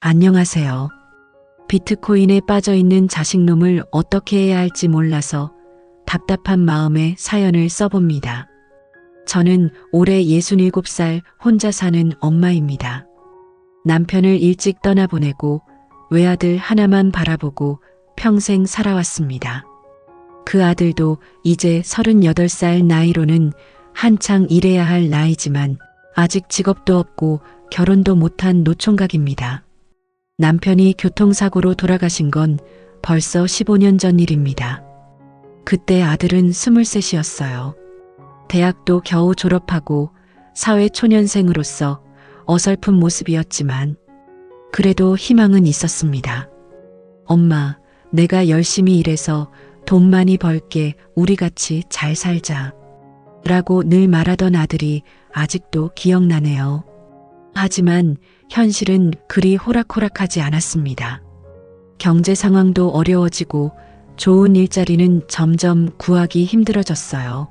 안녕하세요. 비트코인에 빠져 있는 자식놈을 어떻게 해야 할지 몰라서 답답한 마음에 사연을 써봅니다. 저는 올해 67살 혼자 사는 엄마입니다. 남편을 일찍 떠나보내고 외아들 하나만 바라보고 평생 살아왔습니다. 그 아들도 이제 38살 나이로는 한창 일해야 할 나이지만 아직 직업도 없고 결혼도 못한 노총각입니다. 남편이 교통사고로 돌아가신 건 벌써 15년 전 일입니다. 그때 아들은 23이었어요. 대학도 겨우 졸업하고 사회초년생으로서 어설픈 모습이었지만 그래도 희망은 있었습니다. 엄마, 내가 열심히 일해서 돈 많이 벌게 우리 같이 잘 살자. 라고 늘 말하던 아들이 아직도 기억나네요. 하지만 현실은 그리 호락호락하지 않았습니다. 경제 상황도 어려워지고 좋은 일자리는 점점 구하기 힘들어졌어요.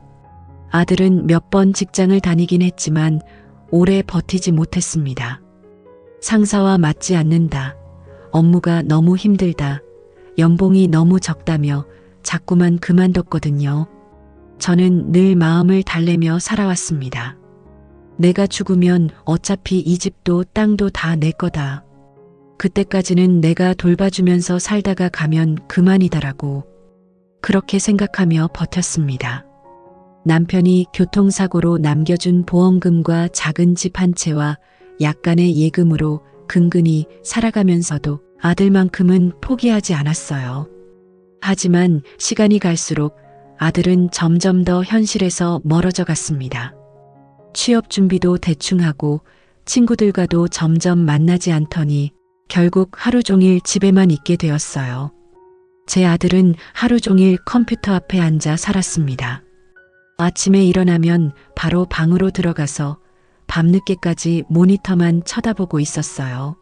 아들은 몇 번 직장을 다니긴 했지만 오래 버티지 못했습니다. 상사와 맞지 않는다. 업무가 너무 힘들다. 연봉이 너무 적다며 자꾸만 그만뒀거든요. 저는 늘 마음을 달래며 살아왔습니다. 내가 죽으면 어차피 이 집도 땅도 다 내 거다. 그때까지는 내가 돌봐주면서 살다가 가면 그만이다라고 그렇게 생각하며 버텼습니다. 남편이 교통사고로 남겨준 보험금과 작은 집 한 채와 약간의 예금으로 근근히 살아가면서도 아들만큼은 포기하지 않았어요. 하지만 시간이 갈수록 아들은 점점 더 현실에서 멀어져 갔습니다. 취업 준비도 대충 하고 친구들과도 점점 만나지 않더니 결국 하루 종일 집에만 있게 되었어요. 제 아들은 하루 종일 컴퓨터 앞에 앉아 살았습니다. 아침에 일어나면 바로 방으로 들어가서 밤늦게까지 모니터만 쳐다보고 있었어요.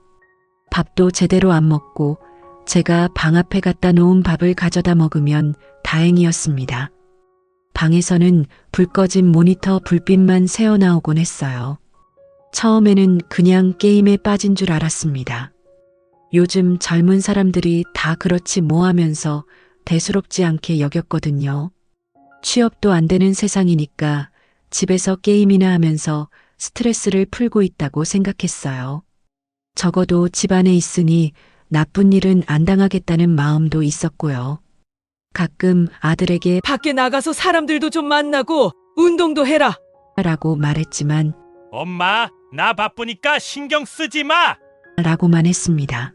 밥도 제대로 안 먹고 제가 방 앞에 갖다 놓은 밥을 가져다 먹으면 다행이었습니다. 방에서는 불 꺼진 모니터 불빛만 새어나오곤 했어요. 처음에는 그냥 게임에 빠진 줄 알았습니다. 요즘 젊은 사람들이 다 그렇지 뭐 하면서 대수롭지 않게 여겼거든요. 취업도 안 되는 세상이니까 집에서 게임이나 하면서 스트레스를 풀고 있다고 생각했어요. 적어도 집안에 있으니 나쁜 일은 안 당하겠다는 마음도 있었고요. 가끔 아들에게 밖에 나가서 사람들도 좀 만나고 운동도 해라. 라고 말했지만 엄마, 나 바쁘니까 신경 쓰지 마! 라고만 했습니다.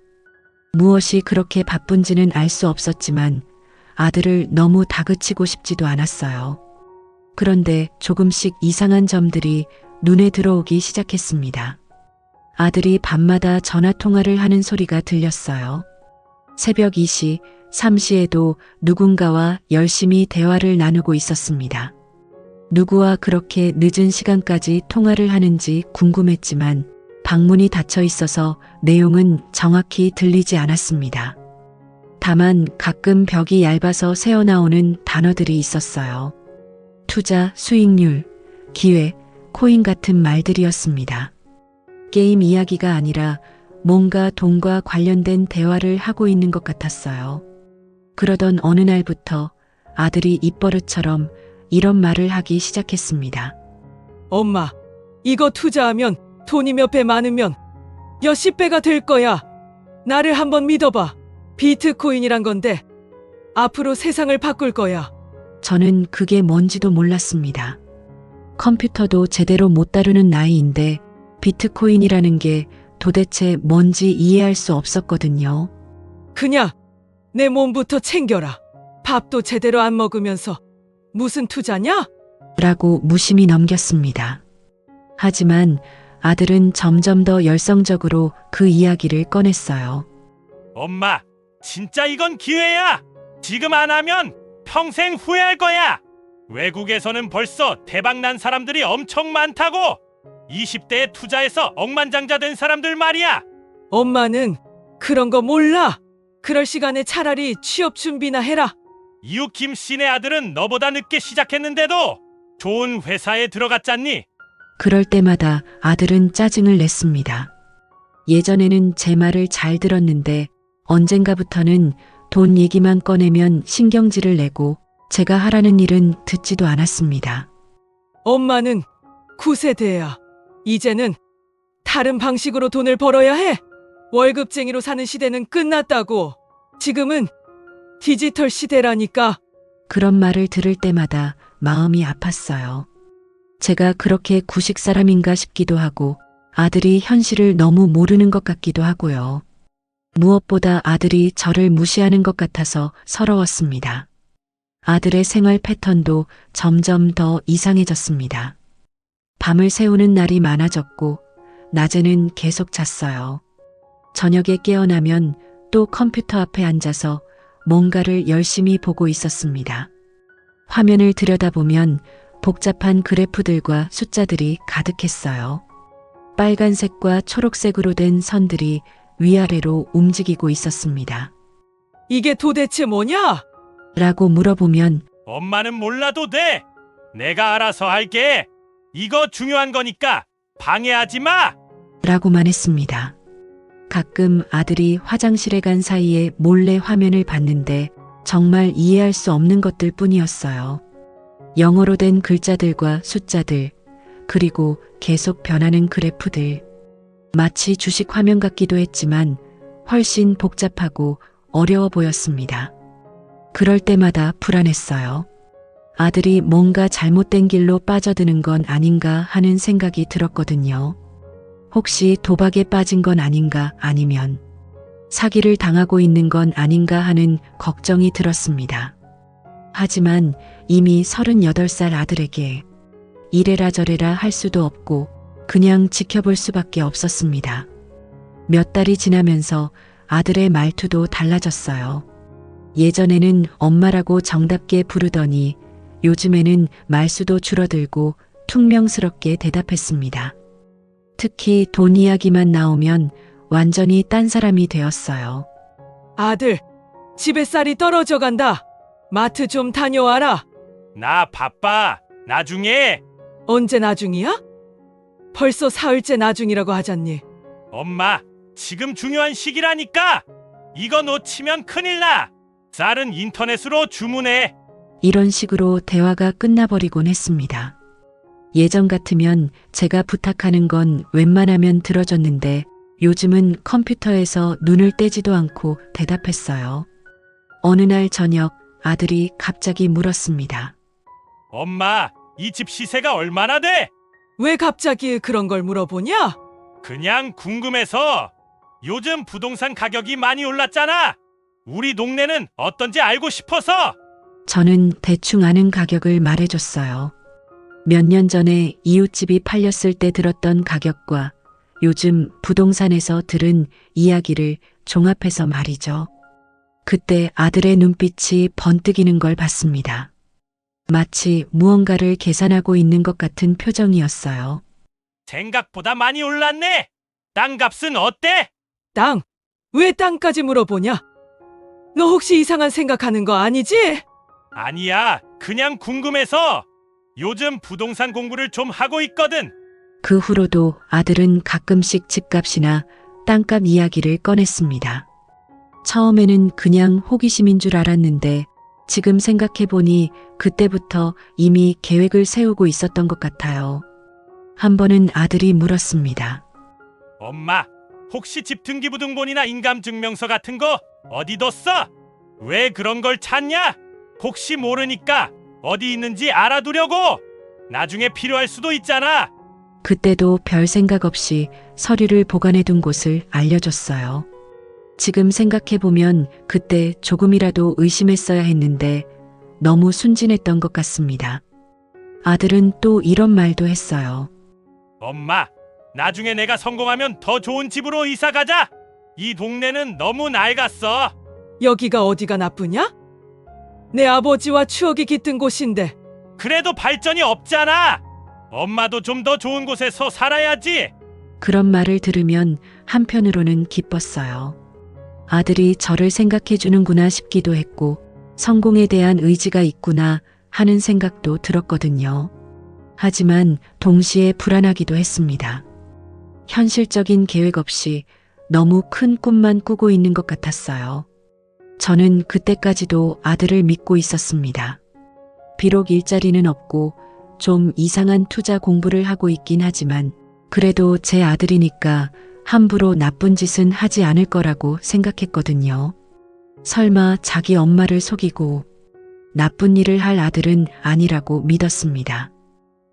무엇이 그렇게 바쁜지는 알 수 없었지만 아들을 너무 다그치고 싶지도 않았어요. 그런데 조금씩 이상한 점들이 눈에 들어오기 시작했습니다. 아들이 밤마다 전화통화를 하는 소리가 들렸어요. 새벽 2시, 3시에도 누군가와 열심히 대화를 나누고 있었습니다. 누구와 그렇게 늦은 시간까지 통화를 하는지 궁금했지만 방문이 닫혀 있어서 내용은 정확히 들리지 않았습니다. 다만 가끔 벽이 얇아서 새어나오는 단어들이 있었어요. 투자, 수익률, 기회, 코인 같은 말들이었습니다. 게임 이야기가 아니라 뭔가 돈과 관련된 대화를 하고 있는 것 같았어요. 그러던 어느 날부터 아들이 입버릇처럼 이런 말을 하기 시작했습니다. 엄마, 이거 투자하면 돈이 몇 배 많으면 몇십 배가 될 거야. 나를 한번 믿어봐. 비트코인이란 건데 앞으로 세상을 바꿀 거야. 저는 그게 뭔지도 몰랐습니다. 컴퓨터도 제대로 못 다루는 나이인데 비트코인이라는 게 도대체 뭔지 이해할 수 없었거든요. 그냥 내 몸부터 챙겨라. 밥도 제대로 안 먹으면서 무슨 투자냐? 라고 무심히 넘겼습니다. 하지만 아들은 점점 더 열성적으로 그 이야기를 꺼냈어요. 엄마, 진짜 이건 기회야! 지금 안 하면 평생 후회할 거야! 외국에서는 벌써 대박난 사람들이 엄청 많다고! 20대에 투자해서 억만장자 된 사람들 말이야! 엄마는 그런 거 몰라. 그럴 시간에 차라리 취업 준비나 해라. 이웃 김 씨네 아들은 너보다 늦게 시작했는데도 좋은 회사에 들어갔잖니? 그럴 때마다 아들은 짜증을 냈습니다. 예전에는 제 말을 잘 들었는데 언젠가부터는 돈 얘기만 꺼내면 신경질을 내고 제가 하라는 일은 듣지도 않았습니다. 엄마는 9세대야. 이제는 다른 방식으로 돈을 벌어야 해. 월급쟁이로 사는 시대는 끝났다고. 지금은 디지털 시대라니까. 그런 말을 들을 때마다 마음이 아팠어요. 제가 그렇게 구식 사람인가 싶기도 하고 아들이 현실을 너무 모르는 것 같기도 하고요. 무엇보다 아들이 저를 무시하는 것 같아서 서러웠습니다. 아들의 생활 패턴도 점점 더 이상해졌습니다. 밤을 새우는 날이 많아졌고 낮에는 계속 잤어요. 저녁에 깨어나면 또 컴퓨터 앞에 앉아서 뭔가를 열심히 보고 있었습니다. 화면을 들여다보면 복잡한 그래프들과 숫자들이 가득했어요. 빨간색과 초록색으로 된 선들이 위아래로 움직이고 있었습니다. 이게 도대체 뭐냐? 라고 물어보면 엄마는 몰라도 돼. 내가 알아서 할게. 이거 중요한 거니까 방해하지 마. 라고만 했습니다. 가끔 아들이 화장실에 간 사이에 몰래 화면을 봤는데 정말 이해할 수 없는 것들 뿐이었어요. 영어로 된 글자들과 숫자들, 그리고 계속 변하는 그래프들. 마치 주식 화면 같기도 했지만 훨씬 복잡하고 어려워 보였습니다. 그럴 때마다 불안했어요. 아들이 뭔가 잘못된 길로 빠져드는 건 아닌가 하는 생각이 들었거든요. 혹시 도박에 빠진 건 아닌가, 아니면 사기를 당하고 있는 건 아닌가 하는 걱정이 들었습니다. 하지만 이미 38살 아들에게 이래라 저래라 할 수도 없고 그냥 지켜볼 수밖에 없었습니다. 몇 달이 지나면서 아들의 말투도 달라졌어요. 예전에는 엄마라고 정답게 부르더니 요즘에는 말수도 줄어들고 퉁명스럽게 대답했습니다. 특히 돈 이야기만 나오면 완전히 딴 사람이 되었어요. 아들, 집에 쌀이 떨어져 간다. 마트 좀 다녀와라. 나 바빠. 나중에. 언제 나중이야? 벌써 사흘째 나중이라고 하잖니. 엄마, 지금 중요한 시기라니까. 이거 놓치면 큰일 나. 쌀은 인터넷으로 주문해. 이런 식으로 대화가 끝나버리곤 했습니다. 예전 같으면 제가 부탁하는 건 웬만하면 들어줬는데 요즘은 컴퓨터에서 눈을 떼지도 않고 대답했어요. 어느 날 저녁 아들이 갑자기 물었습니다. 엄마, 이 집 시세가 얼마나 돼? 왜 갑자기 그런 걸 물어보냐? 그냥 궁금해서. 요즘 부동산 가격이 많이 올랐잖아. 우리 동네는 어떤지 알고 싶어서. 저는 대충 아는 가격을 말해줬어요. 몇 년 전에 이웃집이 팔렸을 때 들었던 가격과 요즘 부동산에서 들은 이야기를 종합해서 말이죠. 그때 아들의 눈빛이 번뜩이는 걸 봤습니다. 마치 무언가를 계산하고 있는 것 같은 표정이었어요. 생각보다 많이 올랐네. 땅값은 어때? 땅? 왜 땅까지 물어보냐? 너 혹시 이상한 생각하는 거 아니지? 아니야, 그냥 궁금해서. 요즘 부동산 공부를 좀 하고 있거든. 그 후로도 아들은 가끔씩 집값이나 땅값 이야기를 꺼냈습니다. 처음에는 그냥 호기심인 줄 알았는데 지금 생각해보니 그때부터 이미 계획을 세우고 있었던 것 같아요. 한 번은 아들이 물었습니다. 엄마, 혹시 집 등기부등본이나 인감증명서 같은 거 어디 뒀어? 왜 그런 걸 찾냐? 혹시 모르니까 어디 있는지 알아두려고. 나중에 필요할 수도 있잖아. 그때도 별 생각 없이 서류를 보관해둔 곳을 알려줬어요. 지금 생각해보면 그때 조금이라도 의심했어야 했는데 너무 순진했던 것 같습니다. 아들은 또 이런 말도 했어요. 엄마, 나중에 내가 성공하면 더 좋은 집으로 이사 가자. 이 동네는 너무 낡았어. 여기가 어디가 나쁘냐? 내 아버지와 추억이 깃든 곳인데. 그래도 발전이 없잖아. 엄마도 좀 더 좋은 곳에서 살아야지. 그런 말을 들으면 한편으로는 기뻤어요. 아들이 저를 생각해 주는구나 싶기도 했고 성공에 대한 의지가 있구나 하는 생각도 들었거든요. 하지만 동시에 불안하기도 했습니다. 현실적인 계획 없이 너무 큰 꿈만 꾸고 있는 것 같았어요. 저는 그때까지도 아들을 믿고 있었습니다. 비록 일자리는 없고 좀 이상한 투자 공부를 하고 있긴 하지만 그래도 제 아들이니까 함부로 나쁜 짓은 하지 않을 거라고 생각했거든요. 설마 자기 엄마를 속이고 나쁜 일을 할 아들은 아니라고 믿었습니다.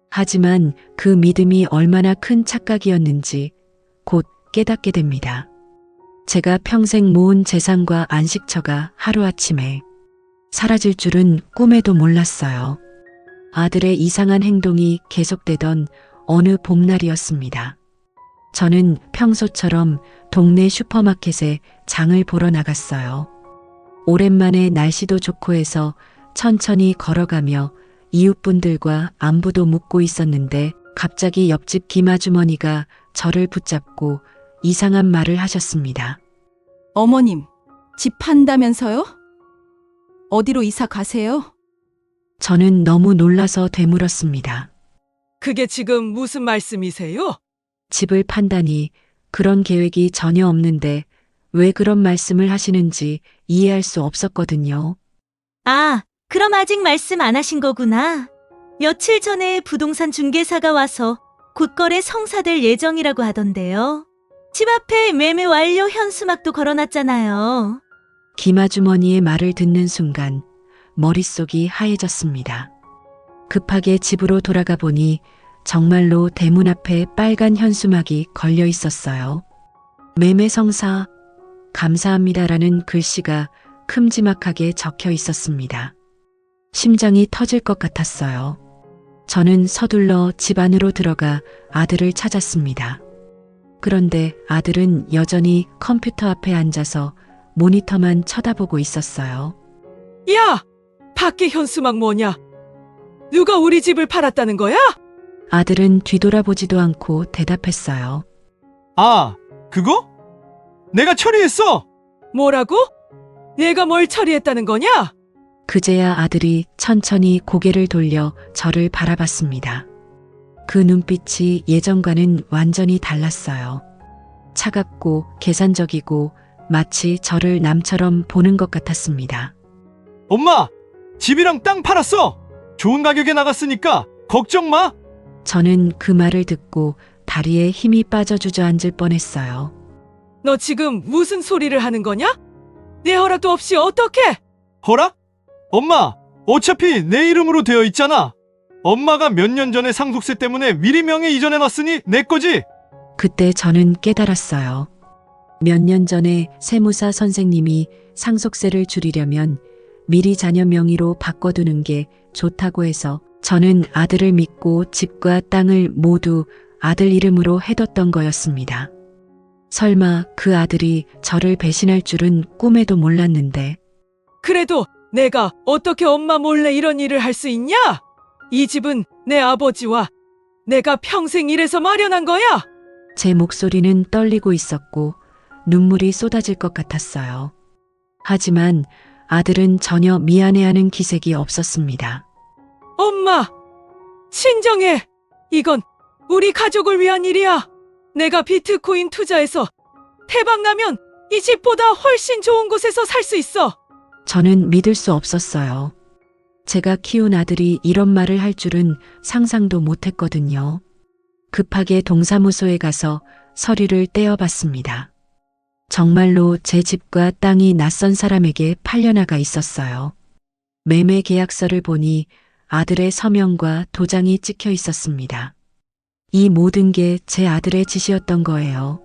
하지만 그 믿음이 얼마나 큰 착각이었는지 곧 깨닫게 됩니다. 제가 평생 모은 재산과 안식처가 하루아침에 사라질 줄은 꿈에도 몰랐어요. 아들의 이상한 행동이 계속되던 어느 봄날이었습니다. 저는 평소처럼 동네 슈퍼마켓에 장을 보러 나갔어요. 오랜만에 날씨도 좋고 해서 천천히 걸어가며 이웃분들과 안부도 묻고 있었는데 갑자기 옆집 김아주머니가 저를 붙잡고 이상한 말을 하셨습니다. 어머님, 집 판다면서요? 어디로 이사 가세요? 저는 너무 놀라서 되물었습니다. 그게 지금 무슨 말씀이세요? 집을 판다니 그런 계획이 전혀 없는데 왜 그런 말씀을 하시는지 이해할 수 없었거든요. 아, 그럼 아직 말씀 안 하신 거구나. 며칠 전에 부동산 중개사가 와서 곧 거래 성사될 예정이라고 하던데요. 집 앞에 매매 완료 현수막도 걸어놨잖아요. 김아주머니의 말을 듣는 순간 머릿속이 하얘졌습니다. 급하게 집으로 돌아가 보니 정말로 대문 앞에 빨간 현수막이 걸려 있었어요. 매매 성사 감사합니다라는 글씨가 큼지막하게 적혀 있었습니다. 심장이 터질 것 같았어요. 저는 서둘러 집 안으로 들어가 아들을 찾았습니다. 그런데 아들은 여전히 컴퓨터 앞에 앉아서 모니터만 쳐다보고 있었어요. 야! 밖에 현수막 뭐냐? 누가 우리 집을 팔았다는 거야? 아들은 뒤돌아보지도 않고 대답했어요. 아, 그거? 내가 처리했어! 뭐라고? 얘가 뭘 처리했다는 거냐? 그제야 아들이 천천히 고개를 돌려 저를 바라봤습니다. 그 눈빛이 예전과는 완전히 달랐어요. 차갑고 계산적이고 마치 저를 남처럼 보는 것 같았습니다. 엄마! 집이랑 땅 팔았어! 좋은 가격에 나갔으니까 걱정 마! 저는 그 말을 듣고 다리에 힘이 빠져 주저앉을 뻔했어요. 너 지금 무슨 소리를 하는 거냐? 내 허락도 없이 어떻게? 허락? 엄마! 어차피 내 이름으로 되어 있잖아! 엄마가 몇 년 전에 상속세 때문에 미리 명의 이전해놨으니 내 거지? 그때 저는 깨달았어요. 몇 년 전에 세무사 선생님이 상속세를 줄이려면 미리 자녀 명의로 바꿔두는 게 좋다고 해서 저는 아들을 믿고 집과 땅을 모두 아들 이름으로 해뒀던 거였습니다. 설마 그 아들이 저를 배신할 줄은 꿈에도 몰랐는데 그래도 내가 어떻게 엄마 몰래 이런 일을 할 수 있냐? 이 집은 내 아버지와 내가 평생 일해서 마련한 거야. 제 목소리는 떨리고 있었고 눈물이 쏟아질 것 같았어요. 하지만 아들은 전혀 미안해하는 기색이 없었습니다. 엄마, 진정해. 이건 우리 가족을 위한 일이야. 내가 비트코인 투자해서 대박 나면 이 집보다 훨씬 좋은 곳에서 살 수 있어. 저는 믿을 수 없었어요. 제가 키운 아들이 이런 말을 할 줄은 상상도 못했거든요. 급하게 동사무소에 가서 서류를 떼어봤습니다. 정말로 제 집과 땅이 낯선 사람에게 팔려나가 있었어요. 매매 계약서를 보니 아들의 서명과 도장이 찍혀 있었습니다. 이 모든 게 제 아들의 짓이었던 거예요.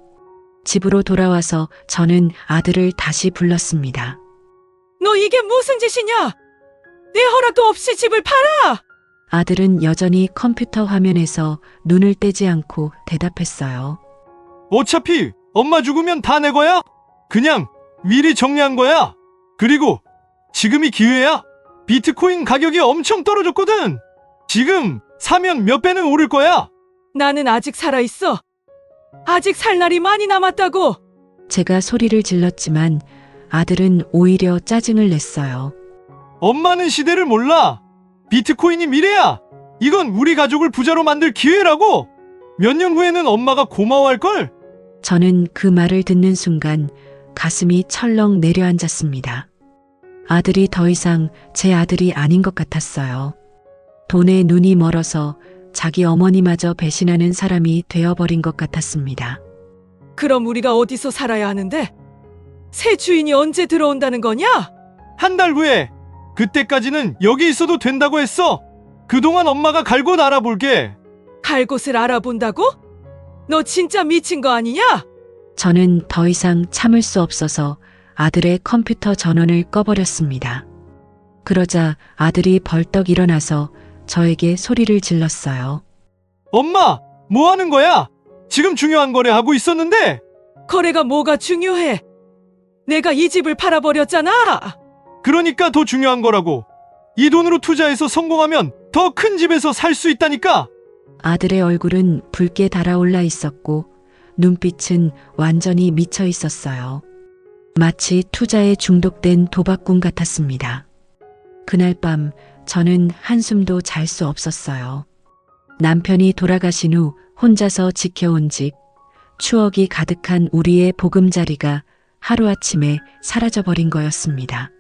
집으로 돌아와서 저는 아들을 다시 불렀습니다. 너 이게 무슨 짓이냐? 내 허락도 없이 집을 팔아! 아들은 여전히 컴퓨터 화면에서 눈을 떼지 않고 대답했어요. 어차피 엄마 죽으면 다 내 거야? 그냥 미리 정리한 거야. 그리고 지금이 기회야. 비트코인 가격이 엄청 떨어졌거든. 지금 사면 몇 배는 오를 거야. 나는 아직 살아있어. 아직 살 날이 많이 남았다고. 제가 소리를 질렀지만 아들은 오히려 짜증을 냈어요. 엄마는 시대를 몰라. 비트코인이 미래야. 이건 우리 가족을 부자로 만들 기회라고. 몇 년 후에는 엄마가 고마워할걸? 저는 그 말을 듣는 순간 가슴이 철렁 내려앉았습니다. 아들이 더 이상 제 아들이 아닌 것 같았어요. 돈에 눈이 멀어서 자기 어머니마저 배신하는 사람이 되어버린 것 같았습니다. 그럼 우리가 어디서 살아야 하는데? 새 주인이 언제 들어온다는 거냐? 한 달 후에. 그때까지는 여기 있어도 된다고 했어. 그동안 엄마가 갈 곳 알아볼게. 갈 곳을 알아본다고? 너 진짜 미친 거 아니냐? 저는 더 이상 참을 수 없어서 아들의 컴퓨터 전원을 꺼버렸습니다. 그러자 아들이 벌떡 일어나서 저에게 소리를 질렀어요. 엄마, 뭐 하는 거야? 지금 중요한 거래 하고 있었는데. 거래가 뭐가 중요해? 내가 이 집을 팔아버렸잖아. 그러니까 더 중요한 거라고. 이 돈으로 투자해서 성공하면 더 큰 집에서 살 수 있다니까. 아들의 얼굴은 붉게 달아올라 있었고 눈빛은 완전히 미쳐 있었어요. 마치 투자에 중독된 도박꾼 같았습니다. 그날 밤 저는 한숨도 잘 수 없었어요. 남편이 돌아가신 후 혼자서 지켜온 집, 추억이 가득한 우리의 보금자리가 하루아침에 사라져버린 거였습니다.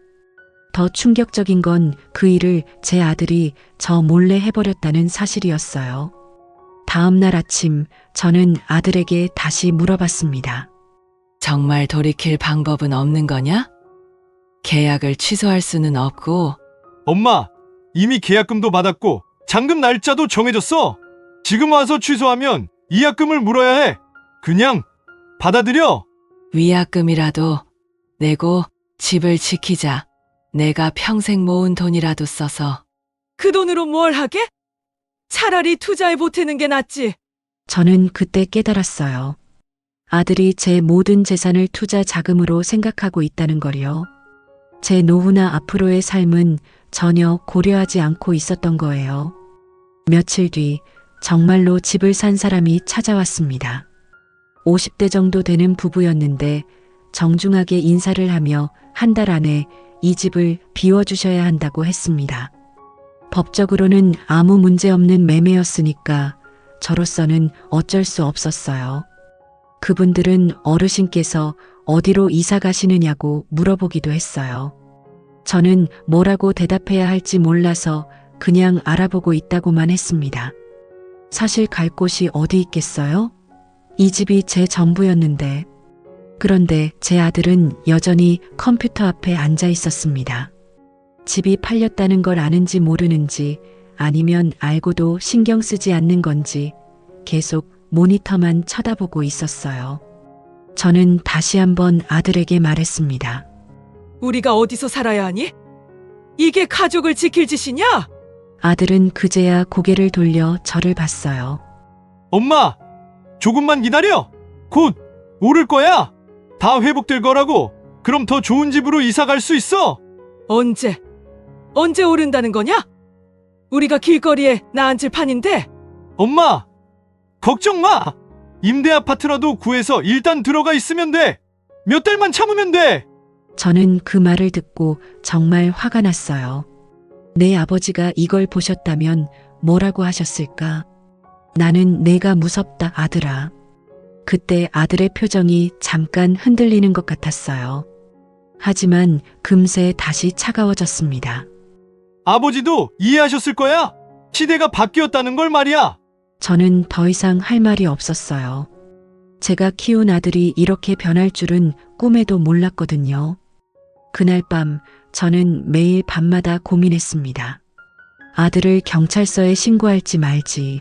더 충격적인 건 그 일을 제 아들이 저 몰래 해버렸다는 사실이었어요. 다음 날 아침 저는 아들에게 다시 물어봤습니다. 정말 돌이킬 방법은 없는 거냐? 계약을 취소할 수는 없고. 엄마, 이미 계약금도 받았고 잔금 날짜도 정해졌어. 지금 와서 취소하면 이약금을 물어야 해. 그냥 받아들여. 위약금이라도 내고 집을 지키자. 내가 평생 모은 돈이라도 써서. 그 돈으로 뭘 하게? 차라리 투자에 보태는 게 낫지. 저는 그때 깨달았어요. 아들이 제 모든 재산을 투자 자금으로 생각하고 있다는 걸요. 제 노후나 앞으로의 삶은 전혀 고려하지 않고 있었던 거예요. 며칠 뒤 정말로 집을 산 사람이 찾아왔습니다. 50대 정도 되는 부부였는데 정중하게 인사를 하며 한 달 안에 이 집을 비워주셔야 한다고 했습니다. 법적으로는 아무 문제 없는 매매였으니까 저로서는 어쩔 수 없었어요. 그분들은 어르신께서 어디로 이사 가시느냐고 물어보기도 했어요. 저는 뭐라고 대답해야 할지 몰라서 그냥 알아보고 있다고만 했습니다. 사실 갈 곳이 어디 있겠어요? 이 집이 제 전부였는데. 그런데 제 아들은 여전히 컴퓨터 앞에 앉아 있었습니다. 집이 팔렸다는 걸 아는지 모르는지 아니면 알고도 신경 쓰지 않는 건지 계속 모니터만 쳐다보고 있었어요. 저는 다시 한번 아들에게 말했습니다. 우리가 어디서 살아야 하니? 이게 가족을 지킬 짓이냐? 아들은 그제야 고개를 돌려 저를 봤어요. 엄마, 조금만 기다려. 곧 오를 거야. 다 회복될 거라고. 그럼 더 좋은 집으로 이사 갈 수 있어. 언제? 언제 오른다는 거냐? 우리가 길거리에 나앉을 판인데. 엄마, 걱정 마. 임대 아파트라도 구해서 일단 들어가 있으면 돼. 몇 달만 참으면 돼. 저는 그 말을 듣고 정말 화가 났어요. 내 아버지가 이걸 보셨다면 뭐라고 하셨을까? 나는 내가 무섭다, 아들아. 그때 아들의 표정이 잠깐 흔들리는 것 같았어요. 하지만 금세 다시 차가워졌습니다. 아버지도 이해하셨을 거야. 시대가 바뀌었다는 걸 말이야. 저는 더 이상 할 말이 없었어요. 제가 키운 아들이 이렇게 변할 줄은 꿈에도 몰랐거든요. 그날 밤 저는 매일 밤마다 고민했습니다. 아들을 경찰서에 신고할지 말지.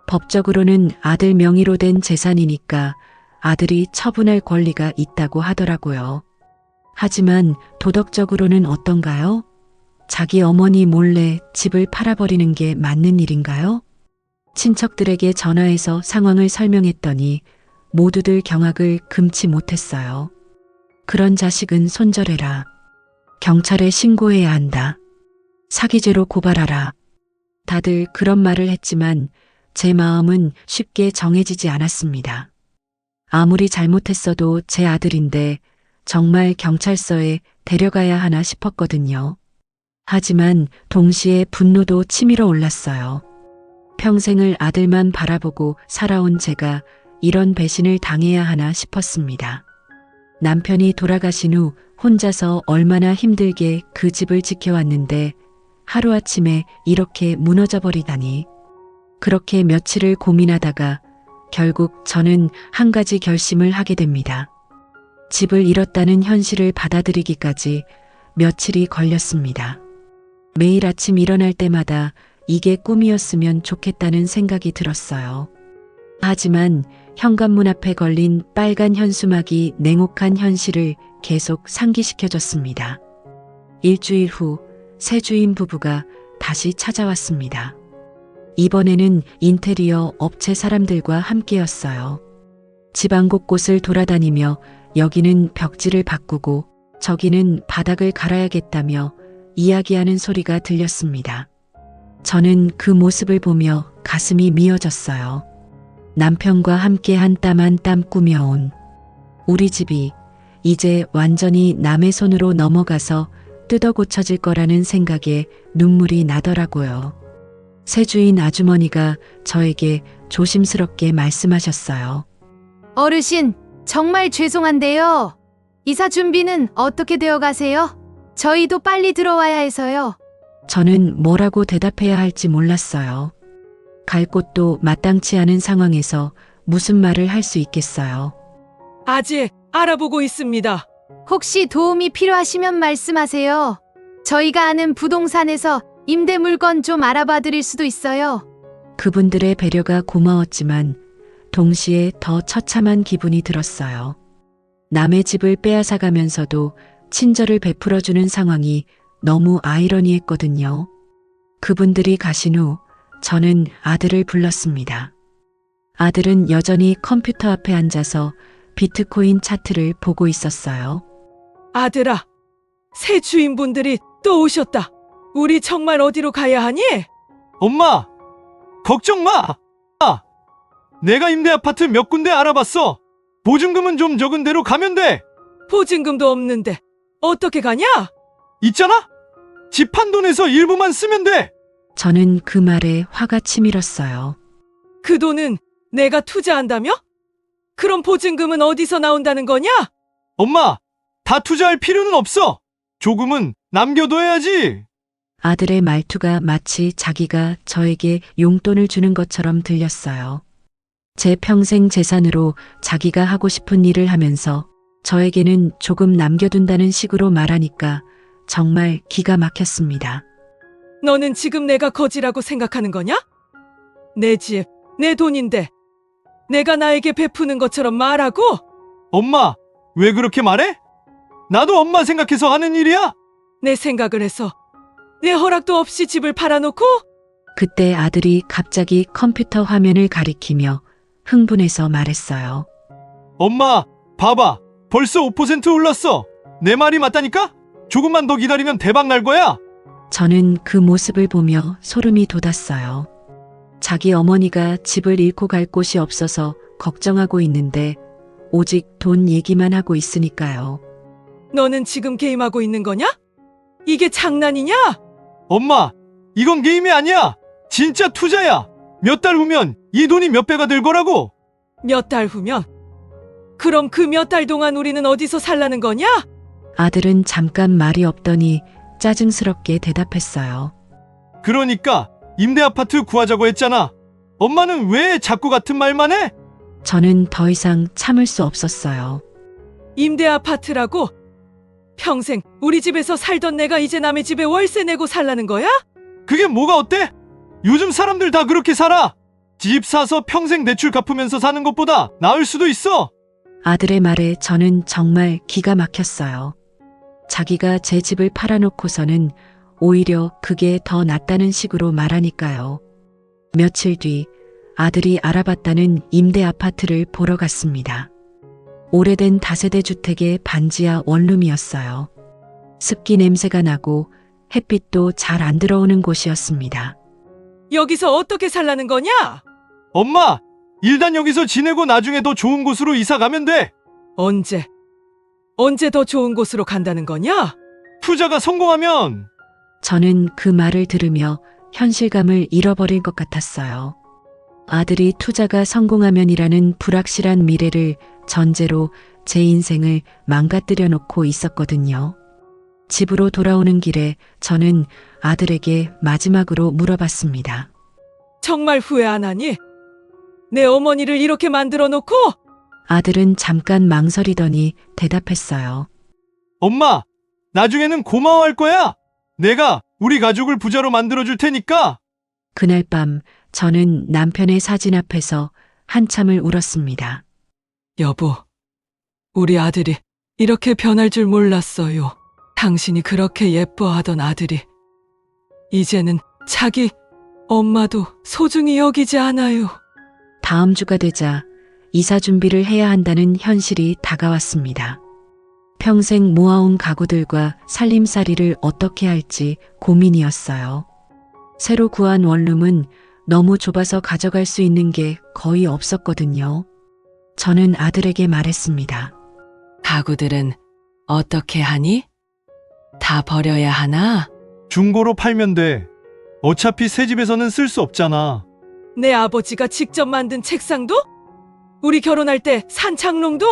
법적으로는 아들 명의로 된 재산이니까 아들이 처분할 권리가 있다고 하더라고요. 하지만 도덕적으로는 어떤가요? 자기 어머니 몰래 집을 팔아버리는 게 맞는 일인가요? 친척들에게 전화해서 상황을 설명했더니 모두들 경악을 금치 못했어요. 그런 자식은 손절해라. 경찰에 신고해야 한다. 사기죄로 고발하라. 다들 그런 말을 했지만 제 마음은 쉽게 정해지지 않았습니다. 아무리 잘못했어도 제 아들인데 정말 경찰서에 데려가야 하나 싶었거든요. 하지만 동시에 분노도 치밀어 올랐어요. 평생을 아들만 바라보고 살아온 제가 이런 배신을 당해야 하나 싶었습니다. 남편이 돌아가신 후 혼자서 얼마나 힘들게 그 집을 지켜왔는데 하루아침에 이렇게 무너져 버리다니. 그렇게 며칠을 고민하다가 결국 저는 한 가지 결심을 하게 됩니다. 집을 잃었다는 현실을 받아들이기까지 며칠이 걸렸습니다. 매일 아침 일어날 때마다 이게 꿈이었으면 좋겠다는 생각이 들었어요. 하지만 현관문 앞에 걸린 빨간 현수막이 냉혹한 현실을 계속 상기시켜줬습니다. 일주일 후 새 주인 부부가 다시 찾아왔습니다. 이번에는 인테리어 업체 사람들과 함께였어요. 집안 곳곳을 돌아다니며 여기는 벽지를 바꾸고 저기는 바닥을 갈아야겠다며 이야기하는 소리가 들렸습니다. 저는 그 모습을 보며 가슴이 미어졌어요. 남편과 함께 한 땀 한 땀 꾸며온 우리 집이 이제 완전히 남의 손으로 넘어가서 뜯어 고쳐질 거라는 생각에 눈물이 나더라고요. 새 주인 아주머니가 저에게 조심스럽게 말씀하셨어요. 어르신, 정말 죄송한데요. 이사 준비는 어떻게 되어 가세요? 저희도 빨리 들어와야 해서요. 저는 뭐라고 대답해야 할지 몰랐어요. 갈 곳도 마땅치 않은 상황에서 무슨 말을 할 수 있겠어요. 아직 알아보고 있습니다. 혹시 도움이 필요하시면 말씀하세요. 저희가 아는 부동산에서 임대 물건 좀 알아봐 드릴 수도 있어요. 그분들의 배려가 고마웠지만 동시에 더 처참한 기분이 들었어요. 남의 집을 빼앗아가면서도 친절을 베풀어주는 상황이 너무 아이러니했거든요. 그분들이 가신 후 저는 아들을 불렀습니다. 아들은 여전히 컴퓨터 앞에 앉아서 비트코인 차트를 보고 있었어요. 아들아, 새 주인분들이 또 오셨다. 우리 정말 어디로 가야 하니? 엄마! 걱정 마! 내가 임대 아파트 몇 군데 알아봤어. 보증금은 좀 적은 데로 가면 돼. 보증금도 없는데 어떻게 가냐? 있잖아? 집 판 돈에서 일부만 쓰면 돼. 저는 그 말에 화가 치밀었어요. 그 돈은 내가 투자한다며? 그럼 보증금은 어디서 나온다는 거냐? 엄마, 다 투자할 필요는 없어. 조금은 남겨둬야지. 아들의 말투가 마치 자기가 저에게 용돈을 주는 것처럼 들렸어요. 제 평생 재산으로 자기가 하고 싶은 일을 하면서 저에게는 조금 남겨둔다는 식으로 말하니까 정말 기가 막혔습니다. 너는 지금 내가 거지라고 생각하는 거냐? 내 집, 내 돈인데 내가 나에게 베푸는 것처럼 말하고? 엄마, 왜 그렇게 말해? 나도 엄마 생각해서 하는 일이야. 내 생각을 해서 내 허락도 없이 집을 팔아놓고? 그때 아들이 갑자기 컴퓨터 화면을 가리키며 흥분해서 말했어요. 엄마, 봐봐. 벌써 5% 올랐어. 내 말이 맞다니까? 조금만 더 기다리면 대박 날 거야. 저는 그 모습을 보며 소름이 돋았어요. 자기 어머니가 집을 잃고 갈 곳이 없어서 걱정하고 있는데 오직 돈 얘기만 하고 있으니까요. 너는 지금 게임하고 있는 거냐? 이게 장난이냐? 엄마, 이건 게임이 아니야. 진짜 투자야. 몇 달 후면 이 돈이 몇 배가 될 거라고. 몇 달 후면? 그럼 그 몇 달 동안 우리는 어디서 살라는 거냐? 아들은 잠깐 말이 없더니 짜증스럽게 대답했어요. 그러니까 임대 아파트 구하자고 했잖아. 엄마는 왜 자꾸 같은 말만 해? 저는 더 이상 참을 수 없었어요. 임대 아파트라고? 평생 우리 집에서 살던 내가 이제 남의 집에 월세 내고 살라는 거야? 그게 뭐가 어때? 요즘 사람들 다 그렇게 살아. 집 사서 평생 대출 갚으면서 사는 것보다 나을 수도 있어. 아들의 말에 저는 정말 기가 막혔어요. 자기가 제 집을 팔아놓고서는 오히려 그게 더 낫다는 식으로 말하니까요. 며칠 뒤 아들이 알아봤다는 임대 아파트를 보러 갔습니다. 오래된 다세대 주택의 반지하 원룸이었어요. 습기 냄새가 나고 햇빛도 잘 안 들어오는 곳이었습니다. 여기서 어떻게 살라는 거냐? 엄마, 일단 여기서 지내고 나중에 더 좋은 곳으로 이사 가면 돼. 언제 더 좋은 곳으로 간다는 거냐? 투자가 성공하면. 저는 그 말을 들으며 현실감을 잃어버릴 것 같았어요. 아들이 투자가 성공하면이라는 불확실한 미래를 전제로 제 인생을 망가뜨려 놓고 있었거든요. 집으로 돌아오는 길에 저는 아들에게 마지막으로 물어봤습니다. 정말 후회 안 하니? 내 어머니를 이렇게 만들어 놓고? 아들은 잠깐 망설이더니 대답했어요. 엄마, 나중에는 고마워할 거야. 내가 우리 가족을 부자로 만들어줄 테니까. 그날 밤 저는 남편의 사진 앞에서 한참을 울었습니다. 여보, 우리 아들이 이렇게 변할 줄 몰랐어요. 당신이 그렇게 예뻐하던 아들이 이제는 자기 엄마도 소중히 여기지 않아요. 다음 주가 되자 이사 준비를 해야 한다는 현실이 다가왔습니다. 평생 모아온 가구들과 살림살이를 어떻게 할지 고민이었어요. 새로 구한 원룸은 너무 좁아서 가져갈 수 있는 게 거의 없었거든요. 저는 아들에게 말했습니다. 가구들은 어떻게 하니? 다 버려야 하나? 중고로 팔면 돼. 어차피 새 집에서는 쓸 수 없잖아. 내 아버지가 직접 만든 책상도? 우리 결혼할 때 산 장롱도?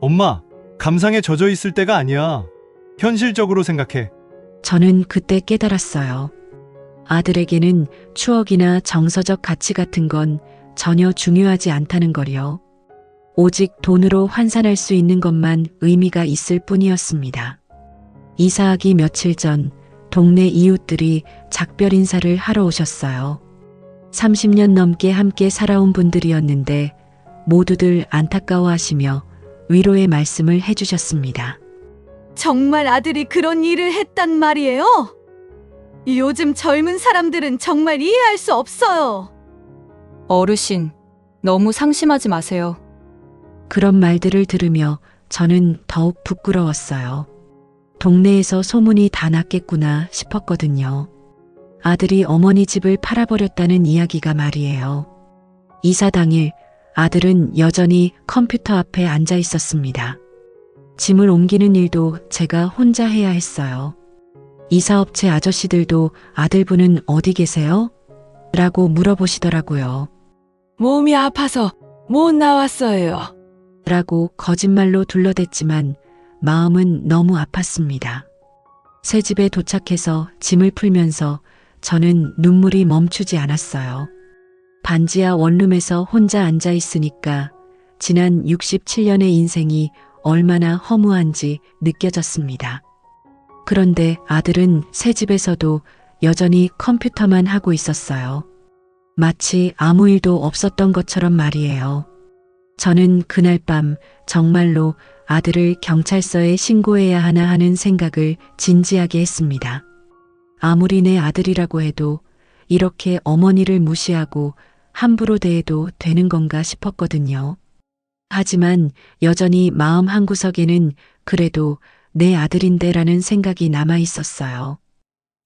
엄마, 감상에 젖어 있을 때가 아니야. 현실적으로 생각해. 저는 그때 깨달았어요. 아들에게는 추억이나 정서적 가치 같은 건 전혀 중요하지 않다는 걸요. 오직 돈으로 환산할 수 있는 것만 의미가 있을 뿐이었습니다. 이사하기 며칠 전 동네 이웃들이 작별 인사를 하러 오셨어요. 30년 넘게 함께 살아온 분들이었는데 모두들 안타까워하시며 위로의 말씀을 해주셨습니다. 정말 아들이 그런 일을 했단 말이에요? 요즘 젊은 사람들은 정말 이해할 수 없어요. 어르신, 너무 상심하지 마세요. 그런 말들을 들으며 저는 더욱 부끄러웠어요. 동네에서 소문이 다 났겠구나 싶었거든요. 아들이 어머니 집을 팔아버렸다는 이야기가 말이에요. 이사 당일 아들은 여전히 컴퓨터 앞에 앉아 있었습니다. 짐을 옮기는 일도 제가 혼자 해야 했어요. 이사업체 아저씨들도 아들분은 어디 계세요? 라고 물어보시더라고요. 몸이 아파서 못 나왔어요. 라고 거짓말로 둘러댔지만 마음은 너무 아팠습니다. 새 집에 도착해서 짐을 풀면서 저는 눈물이 멈추지 않았어요. 반지하 원룸에서 혼자 앉아 있으니까 지난 67년의 인생이 얼마나 허무한지 느껴졌습니다. 그런데 아들은 새 집에서도 여전히 컴퓨터만 하고 있었어요. 마치 아무 일도 없었던 것처럼 말이에요. 저는 그날 밤 정말로 아들을 경찰서에 신고해야 하나 하는 생각을 진지하게 했습니다. 아무리 내 아들이라고 해도 이렇게 어머니를 무시하고 함부로 대해도 되는 건가 싶었거든요. 하지만 여전히 마음 한구석에는 그래도 내 아들인데라는 생각이 남아 있었어요.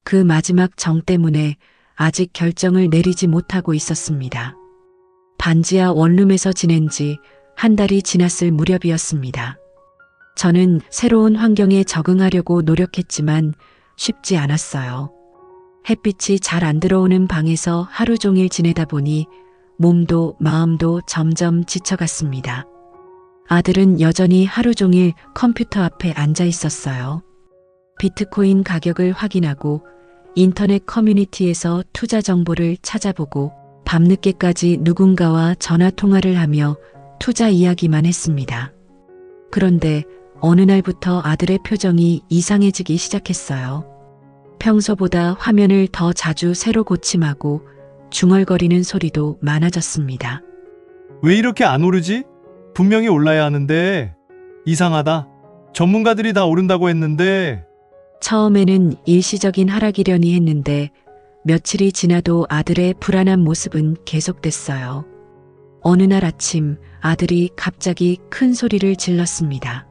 그 마지막 정 때문에 아직 결정을 내리지 못하고 있었습니다. 반지하 원룸에서 지낸 지 한 달이 지났을 무렵이었습니다. 저는 새로운 환경에 적응하려고 노력했지만 쉽지 않았어요. 햇빛이 잘 안 들어오는 방에서 하루 종일 지내다 보니 몸도 마음도 점점 지쳐갔습니다. 아들은 여전히 하루 종일 컴퓨터 앞에 앉아 있었어요. 비트코인 가격을 확인하고 인터넷 커뮤니티에서 투자 정보를 찾아보고 밤늦게까지 누군가와 전화 통화를 하며 투자 이야기만 했습니다. 그런데 어느 날부터 아들의 표정이 이상해지기 시작했어요. 평소보다 화면을 더 자주 새로 고침하고 중얼거리는 소리도 많아졌습니다. 왜 이렇게 안 오르지? 분명히 올라야 하는데. 이상하다. 전문가들이 다 오른다고 했는데. 처음에는 일시적인 하락이려니 했는데 며칠이 지나도 아들의 불안한 모습은 계속됐어요. 어느 날 아침 아들이 갑자기 큰 소리를 질렀습니다.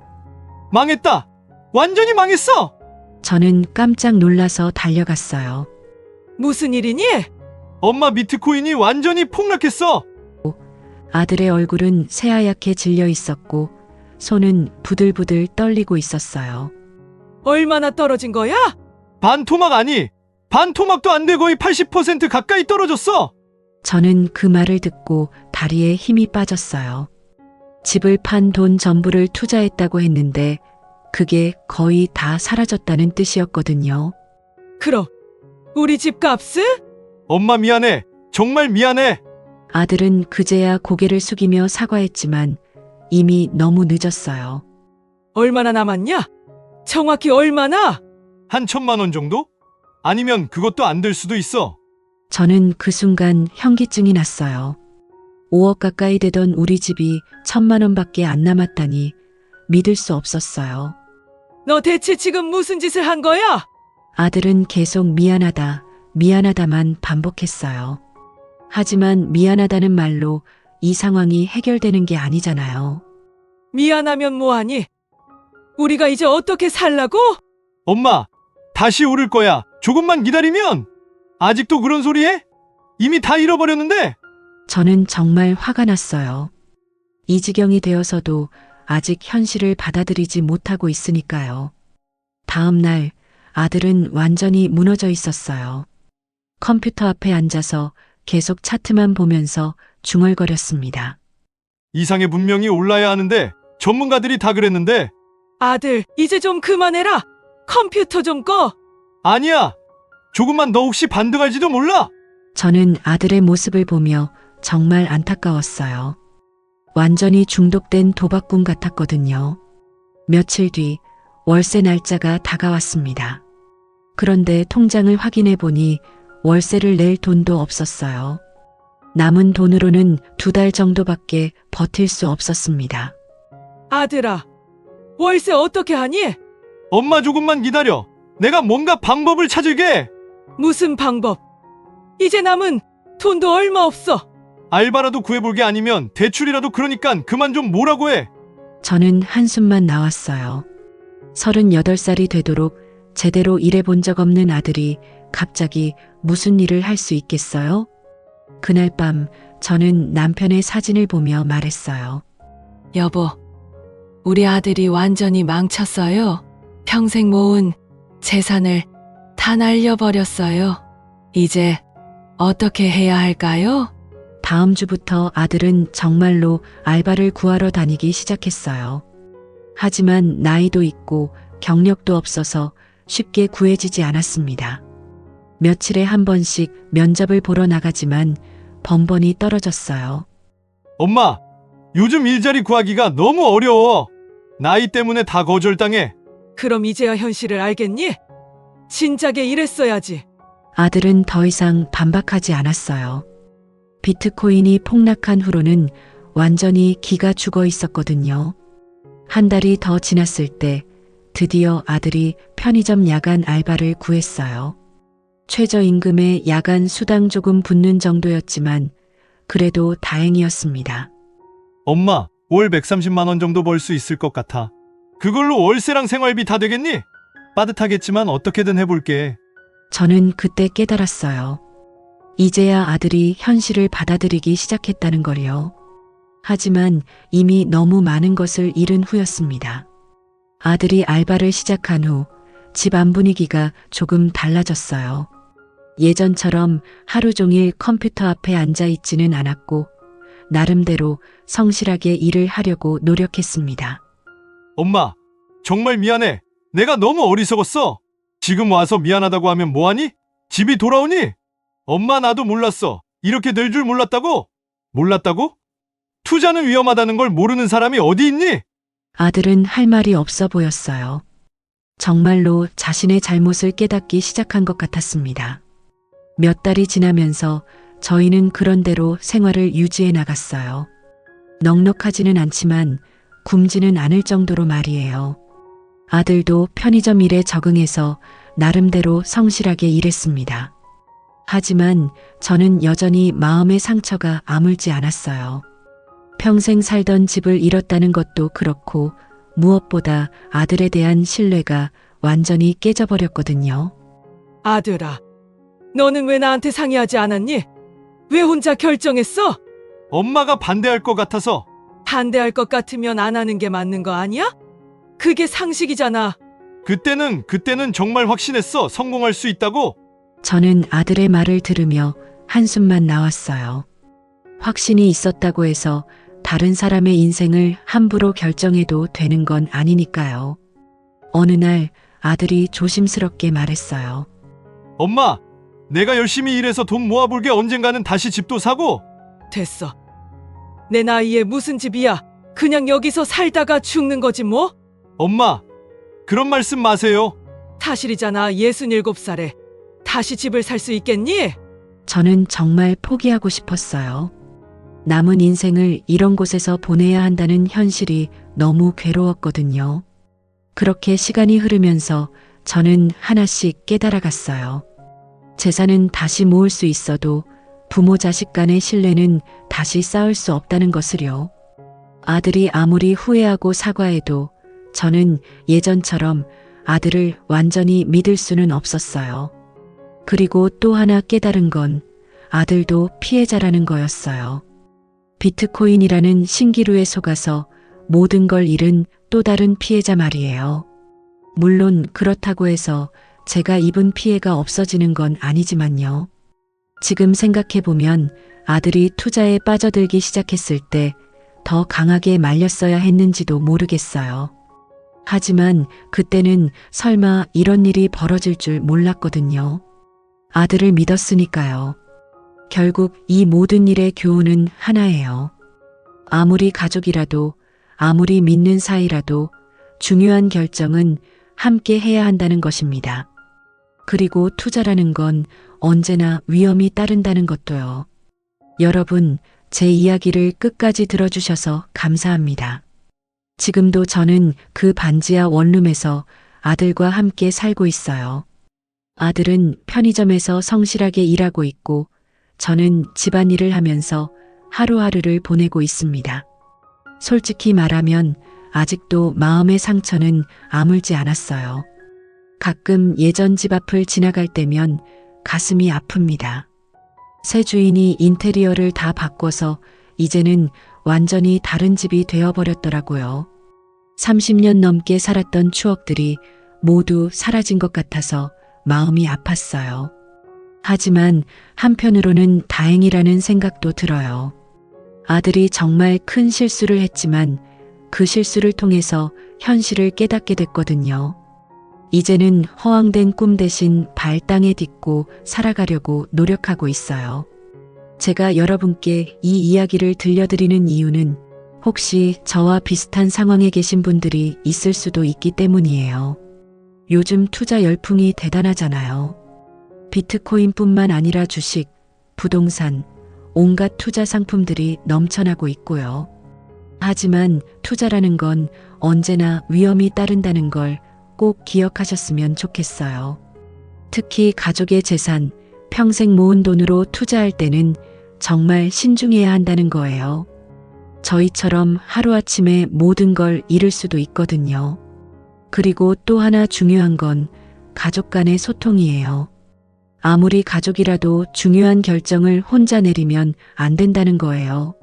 망했다! 완전히 망했어! 저는 깜짝 놀라서 달려갔어요. 무슨 일이니? 엄마 비트코인이 완전히 폭락했어! 아들의 얼굴은 새하얗게 질려 있었고 손은 부들부들 떨리고 있었어요. 얼마나 떨어진 거야? 반토막 아니! 반 토막도 안 돼 거의 80% 가까이 떨어졌어. 저는 그 말을 듣고 다리에 힘이 빠졌어요. 집을 판 돈 전부를 투자했다고 했는데 그게 거의 다 사라졌다는 뜻이었거든요. 그럼 우리 집 값은? 엄마 미안해. 정말 미안해. 아들은 그제야 고개를 숙이며 사과했지만 이미 너무 늦었어요. 얼마나 남았냐? 정확히 얼마나? 한 1,000만 원 정도? 아니면 그것도 안 될 수도 있어. 저는 그 순간 현기증이 났어요. 5억 가까이 되던 우리 집이 1,000만 원밖에 안 남았다니 믿을 수 없었어요. 너 대체 지금 무슨 짓을 한 거야? 아들은 계속 미안하다, 미안하다만 반복했어요. 하지만 미안하다는 말로 이 상황이 해결되는 게 아니잖아요. 미안하면 뭐하니? 우리가 이제 어떻게 살라고? 엄마, 다시 오를 거야. 조금만 기다리면. 아직도 그런 소리 해? 이미 다 잃어버렸는데. 저는 정말 화가 났어요. 이 지경이 되어서도 아직 현실을 받아들이지 못하고 있으니까요. 다음 날 아들은 완전히 무너져 있었어요. 컴퓨터 앞에 앉아서 계속 차트만 보면서 중얼거렸습니다. 이상에 분명히 올라야 하는데 전문가들이 다 그랬는데. 아들, 이제 좀 그만해라. 컴퓨터 좀 꺼. 아니야. 조금만 더 혹시 반등할지도 몰라. 저는 아들의 모습을 보며 정말 안타까웠어요. 완전히 중독된 도박꾼 같았거든요. 며칠 뒤 월세 날짜가 다가왔습니다. 그런데 통장을 확인해 보니 월세를 낼 돈도 없었어요. 남은 돈으로는 2달 정도밖에 버틸 수 없었습니다. 아들아, 월세 어떻게 하니? 엄마 조금만 기다려. 내가 뭔가 방법을 찾을게. 무슨 방법? 이제 남은 돈도 얼마 없어. 알바라도 구해볼 게 아니면 대출이라도 그러니까 그만 좀 뭐라고 해. 저는 한숨만 나왔어요. 38살이 되도록 제대로 일해본 적 없는 아들이 갑자기 무슨 일을 할 수 있겠어요? 그날 밤 저는 남편의 사진을 보며 말했어요. 여보, 우리 아들이 완전히 망쳤어요. 평생 모은 재산을 다 날려버렸어요. 이제 어떻게 해야 할까요? 다음 주부터 아들은 정말로 알바를 구하러 다니기 시작했어요. 하지만 나이도 있고 경력도 없어서 쉽게 구해지지 않았습니다. 며칠에 한 번씩 면접을 보러 나가지만 번번이 떨어졌어요. 엄마, 요즘 일자리 구하기가 너무 어려워. 나이 때문에 다 거절당해. 그럼 이제야 현실을 알겠니? 진작에 이랬어야지. 아들은 더 이상 반박하지 않았어요. 비트코인이 폭락한 후로는 완전히 기가 죽어 있었거든요. 한 달이 더 지났을 때 드디어 아들이 편의점 야간 알바를 구했어요. 최저임금에 야간 수당 조금 붙는 정도였지만 그래도 다행이었습니다. 엄마, 월 130만 원 정도 벌 수 있을 것 같아. 그걸로 월세랑 생활비 다 되겠니? 빠듯하겠지만 어떻게든 해볼게. 저는 그때 깨달았어요. 이제야 아들이 현실을 받아들이기 시작했다는 걸요. 하지만 이미 너무 많은 것을 잃은 후였습니다. 아들이 알바를 시작한 후 집 안 분위기가 조금 달라졌어요. 예전처럼 하루 종일 컴퓨터 앞에 앉아 있지는 않았고 나름대로 성실하게 일을 하려고 노력했습니다. 엄마, 정말 미안해. 내가 너무 어리석었어. 지금 와서 미안하다고 하면 뭐하니? 집이 돌아오니? 엄마 나도 몰랐어. 이렇게 될 줄 몰랐다고? 몰랐다고? 투자는 위험하다는 걸 모르는 사람이 어디 있니? 아들은 할 말이 없어 보였어요. 정말로 자신의 잘못을 깨닫기 시작한 것 같았습니다. 몇 달이 지나면서 저희는 그런대로 생활을 유지해 나갔어요. 넉넉하지는 않지만 굶지는 않을 정도로 말이에요. 아들도 편의점 일에 적응해서 나름대로 성실하게 일했습니다. 하지만 저는 여전히 마음의 상처가 아물지 않았어요. 평생 살던 집을 잃었다는 것도 그렇고 무엇보다 아들에 대한 신뢰가 완전히 깨져버렸거든요. 아들아, 너는 왜 나한테 상의하지 않았니? 왜 혼자 결정했어? 엄마가 반대할 것 같아서. 반대할 것 같으면 안 하는 게 맞는 거 아니야? 그게 상식이잖아. 그때는 정말 확신했어. 성공할 수 있다고. 저는 아들의 말을 들으며 한숨만 나왔어요. 확신이 있었다고 해서 다른 사람의 인생을 함부로 결정해도 되는 건 아니니까요. 어느 날 아들이 조심스럽게 말했어요. 엄마, 내가 열심히 일해서 돈 모아볼게. 언젠가는 다시 집도 사고. 됐어. 내 나이에 무슨 집이야. 그냥 여기서 살다가 죽는 거지 뭐? 엄마, 그런 말씀 마세요. 사실이잖아. 67살에 다시 집을 살 수 있겠니? 저는 정말 포기하고 싶었어요. 남은 인생을 이런 곳에서 보내야 한다는 현실이 너무 괴로웠거든요. 그렇게 시간이 흐르면서 저는 하나씩 깨달아갔어요. 재산은 다시 모을 수 있어도 부모 자식 간의 신뢰는 다시 쌓을 수 없다는 것을요. 아들이 아무리 후회하고 사과해도 저는 예전처럼 아들을 완전히 믿을 수는 없었어요. 그리고 또 하나 깨달은 건 아들도 피해자라는 거였어요. 비트코인이라는 신기루에 속아서 모든 걸 잃은 또 다른 피해자 말이에요. 물론 그렇다고 해서 제가 입은 피해가 없어지는 건 아니지만요. 지금 생각해보면 아들이 투자에 빠져들기 시작했을 때 더 강하게 말렸어야 했는지도 모르겠어요. 하지만 그때는 설마 이런 일이 벌어질 줄 몰랐거든요. 아들을 믿었으니까요. 결국 이 모든 일의 교훈은 하나예요. 아무리 가족이라도, 아무리 믿는 사이라도 중요한 결정은 함께 해야 한다는 것입니다. 그리고 투자라는 건 언제나 위험이 따른다는 것도요. 여러분, 제 이야기를 끝까지 들어주셔서 감사합니다. 지금도 저는 그 반지하 원룸에서 아들과 함께 살고 있어요. 아들은 편의점에서 성실하게 일하고 있고 저는 집안일을 하면서 하루하루를 보내고 있습니다. 솔직히 말하면 아직도 마음의 상처는 아물지 않았어요. 가끔 예전 집 앞을 지나갈 때면 가슴이 아픕니다. 새 주인이 인테리어를 다 바꿔서 이제는 완전히 다른 집이 되어버렸더라고요. 30년 넘게 살았던 추억들이 모두 사라진 것 같아서 마음이 아팠어요. 하지만 한편으로는 다행이라는 생각도 들어요. 아들이 정말 큰 실수를 했지만 그 실수를 통해서 현실을 깨닫게 됐거든요. 이제는 허황된 꿈 대신 발 땅에 딛고 살아가려고 노력하고 있어요. 제가 여러분께 이 이야기를 들려드리는 이유는 혹시 저와 비슷한 상황에 계신 분들이 있을 수도 있기 때문이에요. 요즘 투자 열풍이 대단하잖아요. 비트코인뿐만 아니라 주식, 부동산, 온갖 투자 상품들이 넘쳐나고 있고요. 하지만 투자라는 건 언제나 위험이 따른다는 걸 꼭 기억하셨으면 좋겠어요. 특히 가족의 재산, 평생 모은 돈으로 투자할 때는 정말 신중해야 한다는 거예요. 저희처럼 하루아침에 모든 걸 잃을 수도 있거든요. 그리고 또 하나 중요한 건 가족 간의 소통이에요. 아무리 가족이라도 중요한 결정을 혼자 내리면 안 된다는 거예요.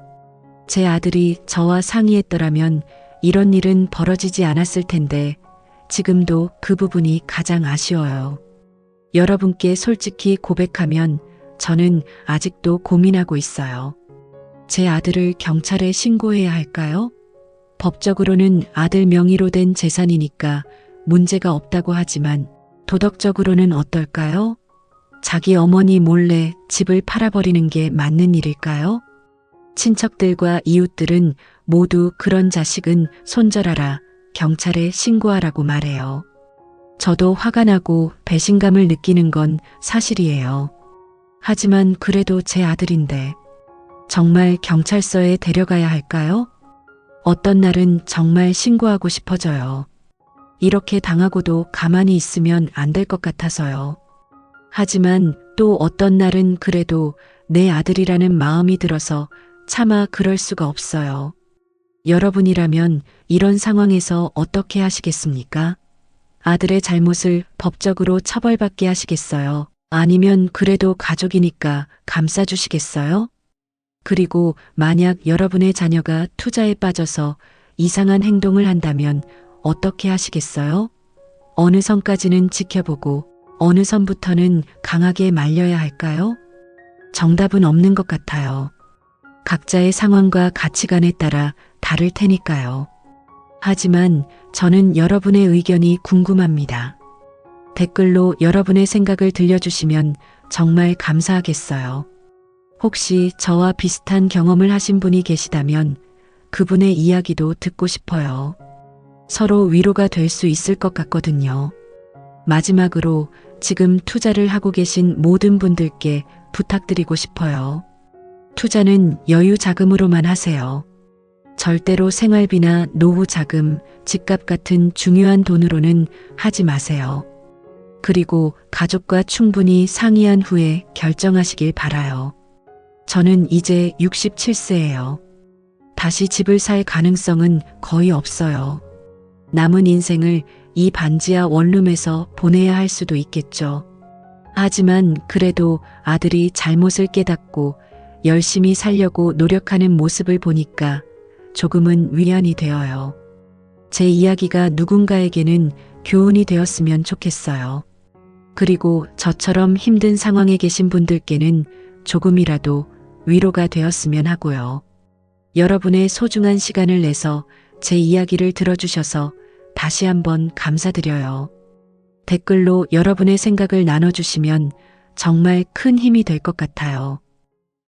제 아들이 저와 상의했더라면 이런 일은 벌어지지 않았을 텐데 지금도 그 부분이 가장 아쉬워요. 여러분께 솔직히 고백하면 저는 아직도 고민하고 있어요. 제 아들을 경찰에 신고해야 할까요? 법적으로는 아들 명의로 된 재산이니까 문제가 없다고 하지만 도덕적으로는 어떨까요? 자기 어머니 몰래 집을 팔아버리는 게 맞는 일일까요? 친척들과 이웃들은 모두 그런 자식은 손절하라, 경찰에 신고하라고 말해요. 저도 화가 나고 배신감을 느끼는 건 사실이에요. 하지만 그래도 제 아들인데 정말 경찰서에 데려가야 할까요? 어떤 날은 정말 신고하고 싶어져요. 이렇게 당하고도 가만히 있으면 안 될 것 같아서요. 하지만 또 어떤 날은 그래도 내 아들이라는 마음이 들어서 차마 그럴 수가 없어요. 여러분이라면 이런 상황에서 어떻게 하시겠습니까? 아들의 잘못을 법적으로 처벌받게 하시겠어요? 아니면 그래도 가족이니까 감싸주시겠어요? 그리고 만약 여러분의 자녀가 투자에 빠져서 이상한 행동을 한다면 어떻게 하시겠어요? 어느 선까지는 지켜보고 어느 선부터는 강하게 말려야 할까요? 정답은 없는 것 같아요. 각자의 상황과 가치관에 따라 다를 테니까요. 하지만 저는 여러분의 의견이 궁금합니다. 댓글로 여러분의 생각을 들려주시면 정말 감사하겠어요. 혹시 저와 비슷한 경험을 하신 분이 계시다면 그분의 이야기도 듣고 싶어요. 서로 위로가 될 수 있을 것 같거든요. 마지막으로 지금 투자를 하고 계신 모든 분들께 부탁드리고 싶어요. 투자는 여유 자금으로만 하세요. 절대로 생활비나 노후 자금, 집값 같은 중요한 돈으로는 하지 마세요. 그리고 가족과 충분히 상의한 후에 결정하시길 바라요. 저는 이제 67세예요. 다시 집을 살 가능성은 거의 없어요. 남은 인생을 이 반지하 원룸에서 보내야 할 수도 있겠죠. 하지만 그래도 아들이 잘못을 깨닫고 열심히 살려고 노력하는 모습을 보니까 조금은 위안이 되어요. 제 이야기가 누군가에게는 교훈이 되었으면 좋겠어요. 그리고 저처럼 힘든 상황에 계신 분들께는 조금이라도 위로가 되었으면 하고요. 여러분의 소중한 시간을 내서 제 이야기를 들어주셔서 다시 한번 감사드려요. 댓글로 여러분의 생각을 나눠주시면 정말 큰 힘이 될 것 같아요.